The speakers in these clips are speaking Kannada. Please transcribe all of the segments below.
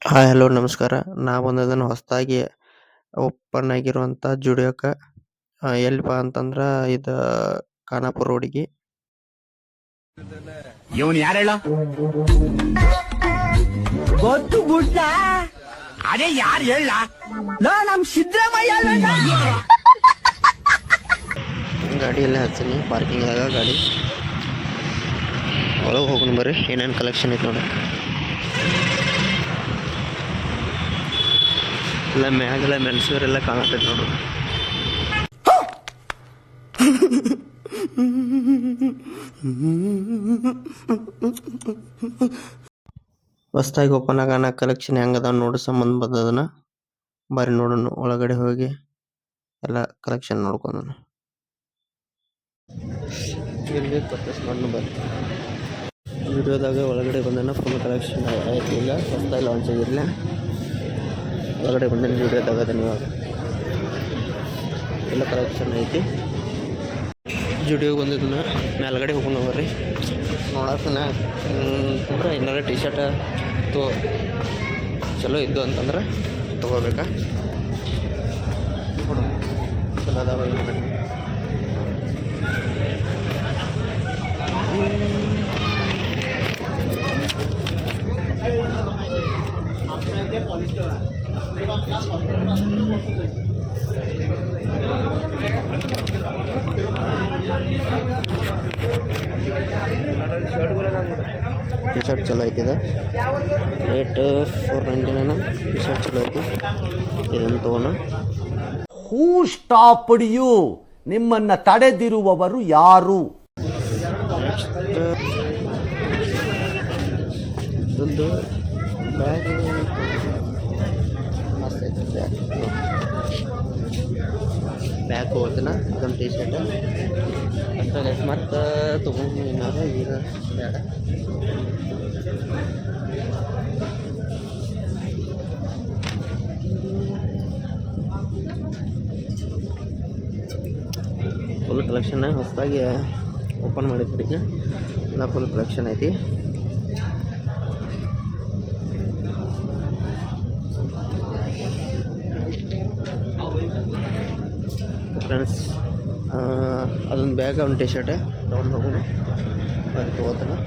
ಹಾಯ್ ಹಲೋ ನಮಸ್ಕಾರ. ನಾ ಬಂದದನ್ನು ಹೊಸದಾಗಿ ಓಪನ್ ಆಗಿರುವಂಥ ಜುಡಿಯೋಕ ಎಲ್ಲಿಪಾ ಅಂತಂದ್ರ ಇದು ಖಾನಾಪುರ ರೋಡಿಗೆ. ಇವನ್ ಯಾರ ಹೇಳ ಗೊತ್ತು ಗುಡ್ಡ ಅದೇ ಯಾರು ಹೇಳ ನಮ್ ಸಿದ್ದರಾಮಯ್ಯ ಗಾಡಿ ಎಲ್ಲ ಹಚ್ಚೀನಿ ಪಾರ್ಕಿಂಗ್ದಾಗ. ಗಾಡಿ ಒಳಗೆ ಹೋಗೋಣ ಬರ್ರಿ, ಏನೇನು ಕಲೆಕ್ಷನ್ ಐತೆ ನೋಡಿ. ಎಲ್ಲ ಮ್ಯಾಗೆಲ್ಲ ಮೆಣಸೂರೆಲ್ಲ ಕಾಣತೈತೆ ನೋಡು. ಹೊಸ್ದಾಗಿ ಓಪನ್ ಆಗೋಣ ಕಲೆಕ್ಷನ್ ಹೆಂಗದ ನೋಡು ಸಂಬಂಧ ಬಂದದನ ಬಾರಿ ನೋಡೋಣ. ಒಳಗಡೆ ಹೋಗಿ ಎಲ್ಲ ಕಲೆಕ್ಷನ್ ನೋಡ್ಕೊಂಡ ಇಲ್ಲಿ ಪರ್ಚೇಸ್ ಮಾಡೋಣ ಬರ್ರಿ. ವಿಡಿಯೋದಾಗ ಒಳಗಡೆ ಬಂದನ ಫುಲ್ ಕಲೆಕ್ಷನ್ ಆಯ್ತು. ಈಗ ಹೊಸ್ದಾಗಿ ಲಾಂಚ್ ಆಗಿರಲಿಲ್ಲ, ಒಳಗಡೆ ಬಂದೇನೆ ವಿಡಿಯೋದಾಗ ಅದನ್ನ ಇವಾಗ ಎಲ್ಲ ಕಲೆಕ್ಷನ್ ಐತಿ. ಜುಡಿಯೋಗೆ ಬಂದಿದ್ದನ್ನ ಮೇಲ್ಗಡೆ ಹೋಗೋಣ ಬರ್ರಿ. ನೋಡಕ್ಕನ ಅಂದ್ರೆ ಏನಾರ ಟಿ ಶರ್ಟ್ ಚಲೋ ಇದ್ದು ಅಂತಂದ್ರೆ ತೊಗೋಬೇಕಾ. ಚಲೋ ಅದಾವ. ಟಿ ಶರ್ಟ್ ಚಲೋ ಐತಿದೆ. ರೇಟ್ $499. ಟಿ ಶರ್ಟ್ ಚಲೋ ಐತಿ, ಇದನ್ನು ತೊಗೋಣ. ಹೂ ಸ್ಟಾಪ್ಡ್ ಯು? ನಿಮ್ಮನ್ನ ತಡೆದಿರುವವರು ಯಾರು? ಇದೊಂದು ಬ್ಯಾಗ್ ಮಸ್ತ್ ಐತೆ. ಬ್ಯಾಗ್ ಹೋಗ್ತಾನ. ಇದೊಂದು ಟಿ ಶರ್ಟ್ ಅಷ್ಟೇ. ಮತ್ತು ತೊಗೊಂಡು ಏನಾದ್ರು ಈಗ ಬೇಡ. ಫುಲ್ ಕಲೆಕ್ಷನ್ ಹೊಸದಾಗಿ ಓಪನ್ ಮಾಡಿದ್ರಿ. ಈಗ ಎಲ್ಲ ಫುಲ್ ಕಲೆಕ್ಷನ್ ಐತಿ. ಫ್ರೆಂಡ್ಸ್, ಅದೊಂದು ಬ್ಯಾಗ್, ಒಂದು ಟಿ ಶರ್ಟ್ ತೊಗೊಂಡು ಹೋಗೋಣ. ಅದು ತೊಗೋತಾನೆ.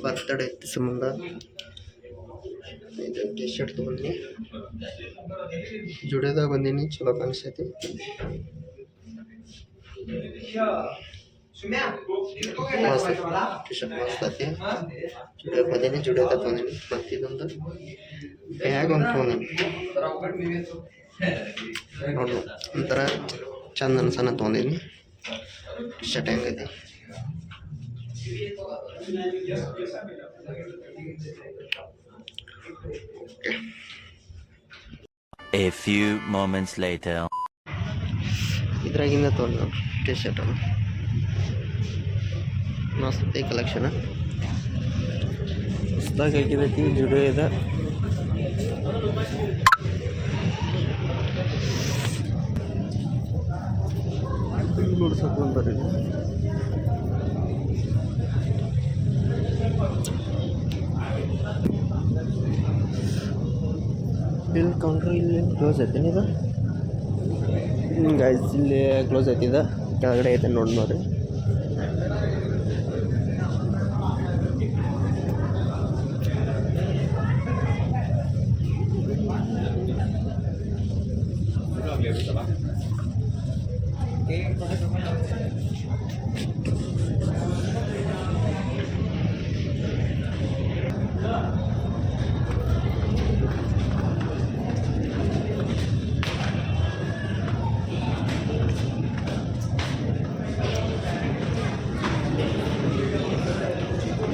ಬರ್ತಡೇ ಐತಿ ಸಂಬಂಧ ಇದು ಟಿ ಶರ್ಟ್ ತೊಗೊಂಡಿನಿ. ಜುಡಿಯೋದಾಗ ಬಂದೀನಿ, ಚಲೋ ಕಾಣಿಸ್ತೈತಿ. ಟಿ ಶರ್ಟ್ ಮಸ್ತ್ ಐತಿ. ಜುಡಿಯೋಗೆ ಬಂದೀನಿ, ಜುಡಿಯೋದಾಗ ತೊಗೊಂಡಿನಿ. ಮತ್ತು ಇದೊಂದು ಬ್ಯಾಗ್ ಒಂದು ತೊಗೊಂಡಿನಿ. ನೋಡು ಒಂಥರ ಚಂದ ಅನ್ಸನ ತೊಗೊಂಡಿನಿ. ಟಿ ಶರ್ಟ್ ಹೆಂಗೈತಿ. A few moments later. ಇದ್ರಾಗಿಂದ ತೊಗೊಂಡು ಟಿ ಶರ್ಟ್ ಮಸ್ತ್ ಐತಿ ಕಲೆಕ್ಷನ್. ಹೊಸ್ದಾಗಿ ಹಾಕಿದೈತಿ ಜುಡಿಯೋ ಇದೆ. ನೋಡ್ಸಕ್ಕೊಂಡ್ ಬರ್ರಿ. ಬಿಲ್ ಕೌಂಟ್ರ್ ಇಲ್ಲಿ ಕ್ಲೋಸ್ ಐತಿ. ಇದು ಗೈಸ್ ಇಲ್ಲಿ ಕ್ಲೋಸ್ ಐತಿದ. ಕೆಳಗಡೆ ಐತೆ ನೋಡ್ರಿ.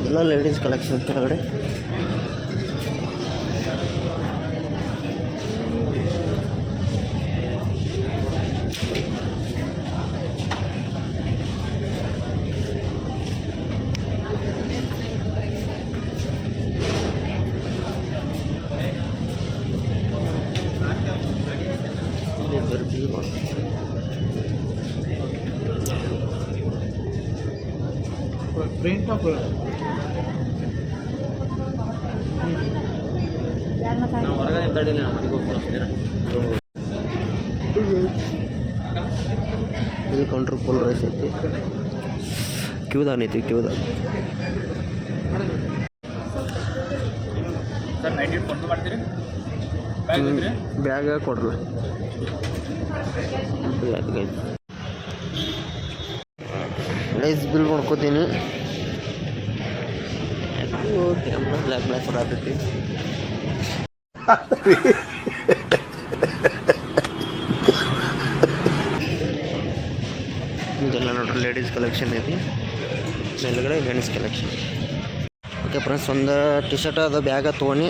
ಎಲ್ಲ ಲೇಡೀಸ್ ಕಲೆಕ್ಷನ್ ಕೆಳಗಡೆ. ಹೊರಗಡೆ ತಡಿಲ್ಲ ಮನೆಗೆ ಹೋಗ್ತೀರಾ ಇದು ಕೌಂಟ್ರ್ ಫುಲ್ ರೈಸ್ ಐತಿ ಕ್ಯೂದಾನ್ ಐತಿ ಕ್ಯೂದಾನ್ ಬ್ಯಾಗ ಕೊಡ್ರಲ್ಲ ರೈಸ್ ಬಿಲ್ ಮಾಡ್ಕೋತೀನಿ ಕ್ಯಾಮ್ರಾ ಬ್ಲ್ಯಾಕ್ ಬ್ಲ್ಯಾಕ್ ಬರತೈತಿ ಇದೆಲ್ಲ ನೋಡ್ರಿ ಲೇಡೀಸ್ ಕಲೆಕ್ಷನ್ ಐತಿ ಮೇಲ್ಗಡೆ ಲೇಡೀಸ್ ಕಲೆಕ್ಷನ್ ಓಕೆ ಫ್ರೆಂಡ್ಸ್ ಒಂದು ಟಿ ಶರ್ಟ್ ಅದು ಬ್ಯಾಗ ತೊಗೊಂಡು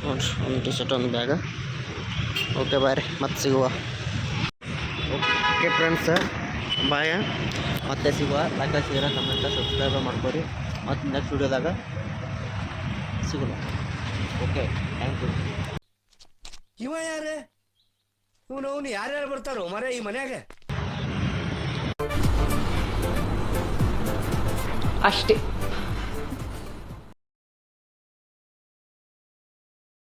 ನೋಡ್ರಿ ಒಂದು ಟಿ ಶರ್ಟ್ ಒಂದು ಬ್ಯಾಗ ಓಕೆ ಬಾಯ್ ರೀ ಮತ್ತೆ ಸಿಗುವ ಓಕೆ ಫ್ರೆಂಡ್ಸ್ ಬಾಯ್ ಮತ್ತೆ ಸಿಗುವ ಲೈಕ್ ಸಿಗೋಣ ಕಮೆಂಟ ಸಬ್ಸ್ಕ್ರೈಬ್ ಮಾಡ್ಕೊರಿ ಮತ್ತು ನೆಕ್ಸ್ಟ್ ವಿಡಿಯೋದಾಗ ಸಿಗೋಣ ಓಕೆ ಥ್ಯಾಂಕ್ ಯು ಇವ ಯಾರೇ ಇವನು ಯಾರ್ಯಾರು ಬರ್ತಾರೋ ಮರ ಈ ಮನ್ಯಾಗ ಅಷ್ಟೇ.